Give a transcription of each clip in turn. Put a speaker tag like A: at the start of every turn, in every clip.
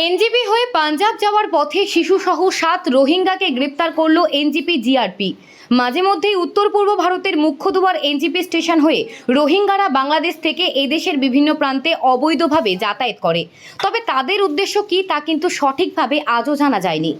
A: NJP হয়ে পাঞ্জাব যাওয়ার পথে শিশুসহ 7 রোহিঙ্গাকে গ্রেপ্তার করল এনজিপি জিআরপি। মাঝে মধ্যেই উত্তর পূর্ব ভারতের মুখ্যদুয়ার এনজিপি স্টেশন হয়ে রোহিঙ্গারা বাংলাদেশ থেকে এদেশের বিভিন্ন প্রান্তে অবৈধভাবে যাতায়াত করে। তবে তাদের উদ্দেশ্য কি তা কিন্তু সঠিকভাবে আজও জানা যায়নি।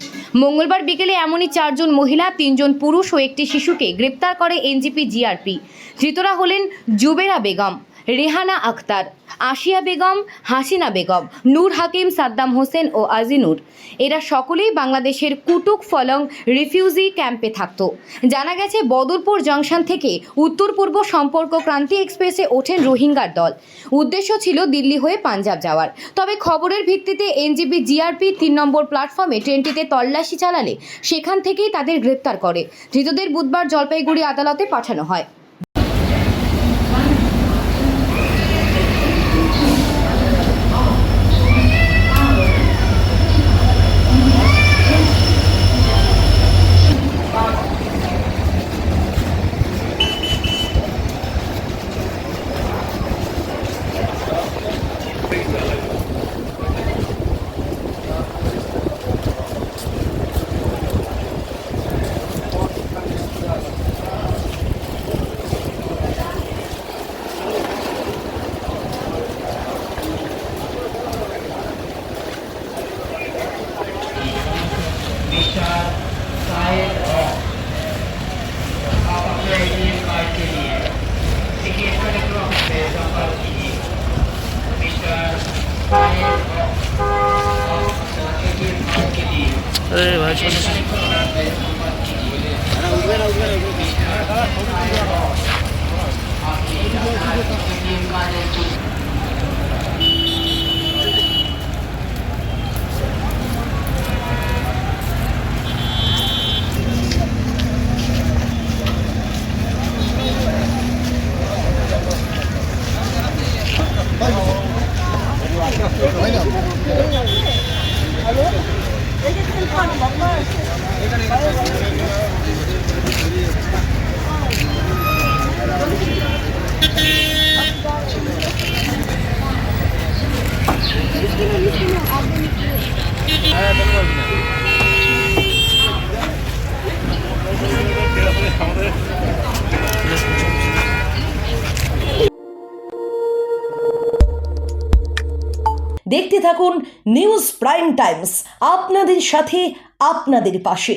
A: মঙ্গলবার বিকেলে এমনই 4 জন মহিলা, 3 জন পুরুষ ও একটি শিশুকে গ্রেপ্তার করে এনজিপি জিআরপি। ধৃতরা হলেন জুবেরা বেগম, রেহানা আক্তার, আশিয়া বেগম, হাসিনা বেগম, নূর হাকিম, সাদ্দাম হোসেন ও আজিনুর। এরা সকলেই বাংলাদেশের কুটুক ফলং রিফিউজি ক্যাম্পে থাকত। জানা গেছে, বদরপুর জংশন থেকে উত্তর পূর্ব সম্পর্ক ক্রান্তি এক্সপ্রেসে ওঠেন রোহিঙ্গার দল। উদ্দেশ্য ছিল দিল্লি হয়ে পাঞ্জাব যাওয়ার। তবে খবরের ভিত্তিতে এনজিপি জিআরপি 3 নম্বর প্ল্যাটফর্মে ট্রেনটিতে তল্লাশি চালালে সেখান থেকেই তাদের গ্রেপ্তার করে। ধৃতদের বুধবার জলপাইগুড়ি আদালতে পাঠানো হয়।
B: अरे भाई
C: দেখতে থাকুন নিউজ প্রাইম টাইমস, আপনাদের সাথে, আপনাদের পাশে।